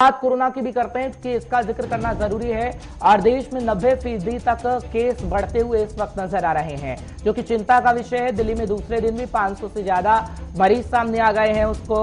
बात कोरोना की भी करते हैं कि इसका जिक्र करना जरूरी है और देश में 90% तक केस बढ़ते हुए इस वक्त नजर आ रहे हैं, जो कि चिंता का विषय है। दिल्ली में दूसरे दिन भी 500 से ज्यादा मरीज सामने आ गए हैं। उसको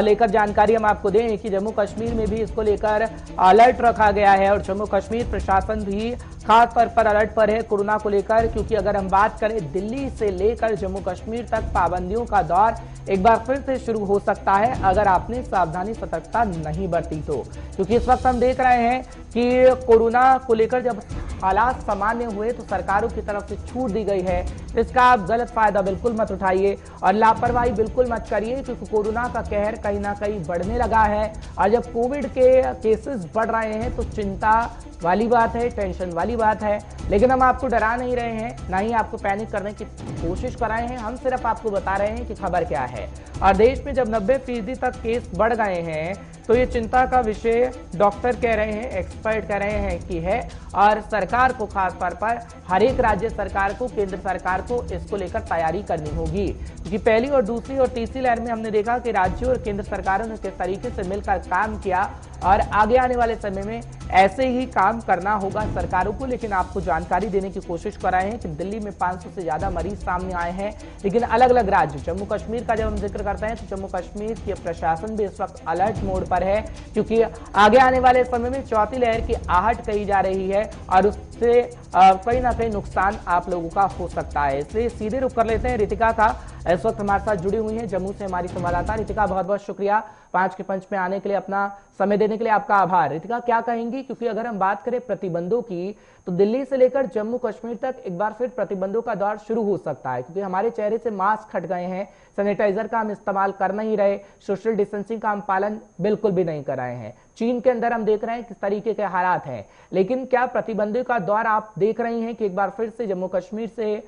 लेकर जानकारी हम आपको दें कि जम्मू कश्मीर में भी इसको लेकर अलर्ट रखा गया है और जम्मू कश्मीर प्रशासन भी खास तौर पर अलर्ट पर है कोरोना को लेकर, क्योंकि अगर हम बात करें दिल्ली से लेकर जम्मू कश्मीर तक पाबंदियों का दौर एक बार फिर से शुरू हो सकता है अगर आपने सावधानी सतर्कता नहीं बरती तो। क्योंकि इस वक्त हम देख रहे हैं कि कोरोना को लेकर जब हालात सामान्य हुए तो सरकारों की तरफ से छूट दी गई है। इसका आप गलत फायदा बिल्कुल मत उठाइए और लापरवाही बिल्कुल मत करिए, क्योंकि कोरोना का कहर कहीं ना कहीं बढ़ने लगा है और जब कोविड के केसेस बढ़ रहे हैं तो चिंता वाली बात है, टेंशन वाली बात है। लेकिन हम आपको डरा नहीं रहे हैं, ना ही आपको पैनिक करने की कोशिश कर रहे हैं। हम सिर्फ आपको बता रहे हैं कि खबर क्या है। और देश में जब 90% तक केस बढ़ गए हैं तो ये चिंता का विषय डॉक्टर कह रहे हैं, एक्सपर्ट कह रहे हैं कि है, और सरकार को खास तौर पर हर एक राज्य सरकार को, केंद्र सरकार को इसको लेकर तैयारी करनी होगी। क्योंकि पहली और दूसरी और तीसरी लहर में हमने देखा कि राज्यों और केंद्र सरकारों ने किस तरीके से मिलकर काम किया और आगे आने वाले समय में ऐसे ही काम करना होगा सरकारों को। लेकिन आपको जानकारी देने की कोशिश कर रहे हैं कि दिल्ली में 500 से ज्यादा मरीज सामने आए हैं, लेकिन अलग अलग राज्य, जम्मू कश्मीर का जब हम जिक्र करते हैं तो जम्मू कश्मीर के प्रशासन भी इस वक्त अलर्ट मोड पर है, क्योंकि आगे आने वाले समय में चौथी लहर की आहट कही जा रही है और उससे कहीं ना कहीं नुकसान आप लोगों का हो सकता है। इसलिए सीधे रुख कर लेते हैं रितिका का, इस वक्त हमारे साथ जुड़ी हुई है जम्मू से हमारी संवाददाता रितिका। बहुत बहुत शुक्रिया पांच के पंच में आने के लिए, अपना समय देने के लिए आपका आभार। रितिका, क्या कहेंगी, क्योंकि अगर हम बात करें प्रतिबंधों की तो दिल्ली से लेकर जम्मू कश्मीर तक एक बार फिर प्रतिबंधों का दौर शुरू हो सकता है, क्योंकि हमारे चेहरे से मास्क हट गए हैं, सैनिटाइजर का हम इस्तेमाल कर नहीं रहे, सोशल डिस्टेंसिंग का हम पालन बिल्कुल भी नहीं कर रहे हैं। चीन के अंदर हम देख रहे हैं किस तरीके के हालात हैं, लेकिन क्या प्रतिबंधों का दौर आप देख रही हैं कि एक बार फिर से जम्मू कश्मीर से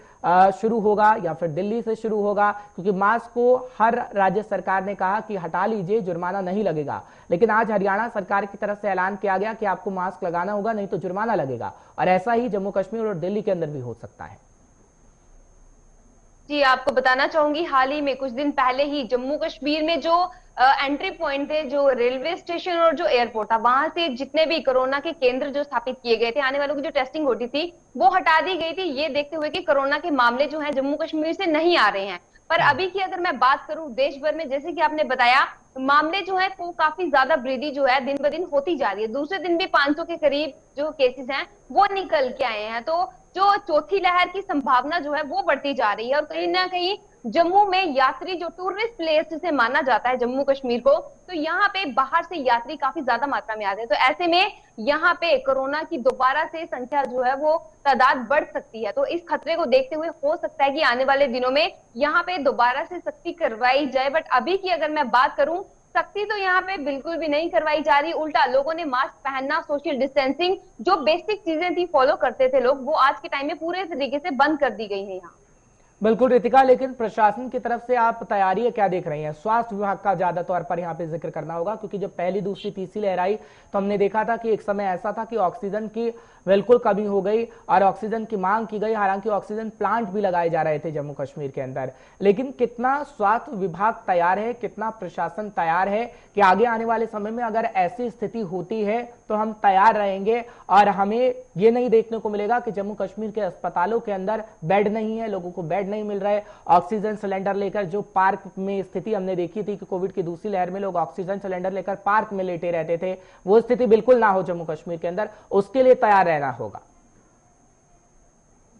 शुरू होगा या फिर दिल्ली से शुरू होगा? क्योंकि मास्क को हर राज्य सरकार ने कहा कि हटा लीजिए, जुर्माना नहीं लगेगा, लेकिन आज हरियाणा सरकार की तरफ से ऐलान किया गया कि आपको मास्क लगाना होगा, नहीं तो जुर्माना लगेगा। और ऐसा ही जम्मू कश्मीर और दिल्ली के अंदर भी हो सकता है। जी, आपको बताना चाहूंगी, हाल ही में कुछ दिन पहले ही जम्मू कश्मीर में जो एंट्री पॉइंट थे, जो रेलवे स्टेशन और जो एयरपोर्ट था, वहां से जितने भी कोरोना के केंद्र जो स्थापित किए गए थे, आने वालों की जो टेस्टिंग होती थी वो हटा दी गई थी, ये देखते हुए कि कोरोना के मामले जो हैं जम्मू कश्मीर से नहीं आ रहे हैं। पर अभी की अगर मैं बात करूं देश भर में, जैसे कि आपने बताया, मामले जो है वो काफी ज्यादा वृद्धि जो है दिन ब दिन होती जा रही है। दूसरे दिन भी 500 के करीब जो केसेस हैं वो निकल के आए हैं। तो जो चौथी लहर की संभावना जो है वो बढ़ती जा रही है और कहीं ना कहीं जम्मू में यात्री, जो टूरिस्ट प्लेस से माना जाता है जम्मू कश्मीर को, तो यहाँ पे बाहर से यात्री काफी ज्यादा मात्रा में आते हैं। तो ऐसे में यहाँ पे कोरोना की दोबारा से संख्या जो है वो तादाद बढ़ सकती है। तो इस खतरे को देखते हुए हो सकता है कि आने वाले दिनों में यहाँ पे दोबारा से सख्ती करवाई जाए। बट अभी की अगर मैं बात करूं, सख्ती तो यहाँ पे बिल्कुल भी नहीं करवाई जा रही, उल्टा लोगों ने मास्क पहनना, सोशल डिस्टेंसिंग, जो बेसिक चीजें थी फॉलो करते थे लोग, वो आज के टाइम में पूरे तरीके से बंद कर दी गई है यहाँ। बिल्कुल रितिका, लेकिन प्रशासन की तरफ से आप तैयारी क्या देख रही हैं? स्वास्थ्य विभाग का ज्यादा तौर पर यहाँ पे जिक्र करना होगा, क्योंकि जब पहली, दूसरी, तीसरी लहर आई तो हमने देखा था कि एक समय ऐसा था कि ऑक्सीजन की बिल्कुल कमी हो गई और ऑक्सीजन की मांग की गई। हालांकि ऑक्सीजन प्लांट भी लगाए जा रहे थे जम्मू कश्मीर के अंदर, लेकिन कितना स्वास्थ्य विभाग तैयार है, कितना प्रशासन तैयार है कि आगे आने वाले समय में अगर ऐसी स्थिति होती है तो हम तैयार रहेंगे और हमें ये नहीं देखने को मिलेगा कि जम्मू कश्मीर के अस्पतालों के अंदर बेड नहीं है, लोगों को बेड नहीं मिल रहा है। ऑक्सीजन सिलेंडर लेकर जो पार्क में स्थिति हमने देखी थी कि कोविड की दूसरी लहर में लोग ऑक्सीजन सिलेंडर लेकर पार्क में लेटे रहते थे, वो स्थिति बिल्कुल ना हो जम्मू कश्मीर के अंदर, उसके लिए तैयार रहना होगा।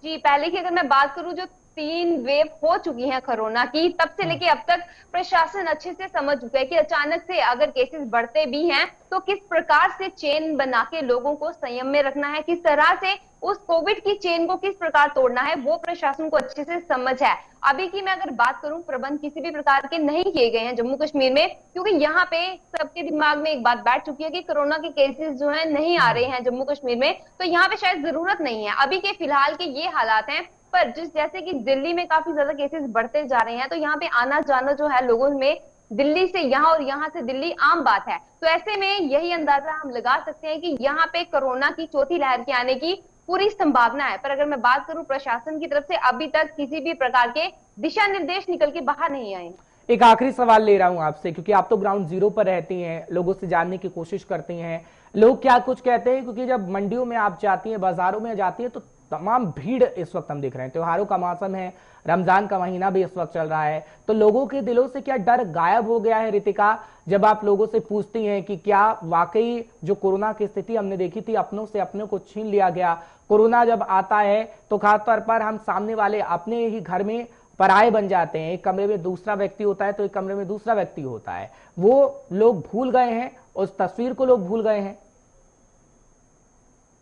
जी, पहले की अगर मैं बात करूं, जो 3 वेव हो चुकी हैं कोरोना की, तब से लेके अब तक प्रशासन अच्छे से समझ चुका है कि अचानक से अगर केसेस बढ़ते भी हैं तो किस प्रकार से चेन बना के लोगों को संयम में रखना है, किस तरह से उस कोविड की चेन को किस प्रकार तोड़ना है, वो प्रशासन को अच्छे से समझ है। अभी की मैं अगर बात करूं, प्रबंध किसी भी प्रकार के नहीं किए गए हैं जम्मू कश्मीर में, क्योंकि यहाँ पे सबके दिमाग में एक बात बैठ चुकी है कि कोरोना के केसेस जो है नहीं आ रहे हैं जम्मू कश्मीर में, तो यहाँ पे शायद जरूरत नहीं है। अभी के फिलहाल के ये हालात हैं, पर जैसे कि दिल्ली में काफी ज्यादा केसेस बढ़ते जा रहे हैं, तो यहाँ पे आना जाना जो है लोगों में, दिल्ली से यहाँ और यहाँ से दिल्ली, आम बात है। तो ऐसे में यही अंदाजा हम लगा सकते हैं कि यहाँ पे कोरोना की चौथी लहर के आने की पूरी संभावना है। पर अगर मैं बात करूं प्रशासन की तरफ से, अभी तक किसी भी प्रकार के दिशा निर्देश निकल के बाहर नहीं आए। एक आखिरी सवाल ले रहा हूं आपसे, क्योंकि आप तो ग्राउंड जीरो पर रहती हैं, लोगों से जानने की कोशिश करती हैं, लोग क्या कुछ कहते हैं, क्योंकि जब मंडियों में आप जाती हैं, बाजारों में जाती हैं, तो तमाम भीड़ इस वक्त हम देख रहे हैं। त्योहारों का मौसम है, रमजान का महीना भी इस वक्त चल रहा है, तो लोगों के दिलों से क्या डर गायब हो गया है रितिका? जब आप लोगों से पूछती हैं कि क्या वाकई जो कोरोना की स्थिति हमने देखी थी, अपनों से अपनों को छीन लिया गया, कोरोना जब आता है तो खासतौर पर हम सामने वाले अपने ही घर में पराये बन जाते हैं। एक कमरे में दूसरा व्यक्ति होता है तो एक कमरे में दूसरा व्यक्ति होता है, वो लोग भूल गए हैं, उस तस्वीर को लोग भूल गए हैं।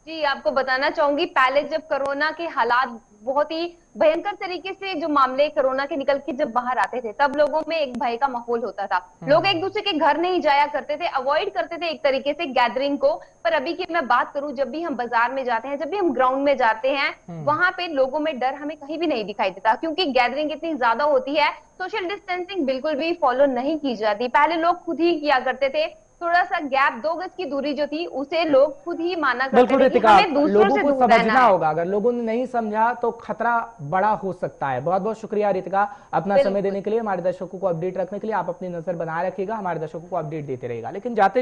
जी, आपको बताना चाहूंगी, पहले जब कोरोना के हालात बहुत ही भयंकर तरीके से जो मामले कोरोना के निकल के जब बाहर आते थे, तब लोगों में एक भय का माहौल होता था। लोग एक दूसरे के घर नहीं जाया करते थे, अवॉइड करते थे एक तरीके से गैदरिंग को। पर अभी की मैं बात करूं, जब भी हम बाजार में जाते हैं, जब भी हम ग्राउंड में जाते हैं, वहां पे लोगों में डर हमें कहीं भी नहीं दिखाई देता, क्योंकि गैदरिंग इतनी ज्यादा होती है। सोशल डिस्टेंसिंग बिल्कुल भी फॉलो नहीं की जाती। पहले लोग खुद ही किया करते थे, थोड़ा सा गैप, 2 गज की दूरी जो थी उसे लोग खुद ही माना करते थे कि हमें दूसरों से दूर रहना है। होगा, अगर लोगों ने नहीं समझा तो खतरा बड़ा हो सकता है। बहुत बहुत शुक्रिया रितिका, अपना समय देने के लिए, हमारे दर्शकों को अपडेट रखने के लिए। आप अपनी नजर बनाए रखिएगा, हमारे दर्शकों को अपडेट देते रहेगा। लेकिन जाते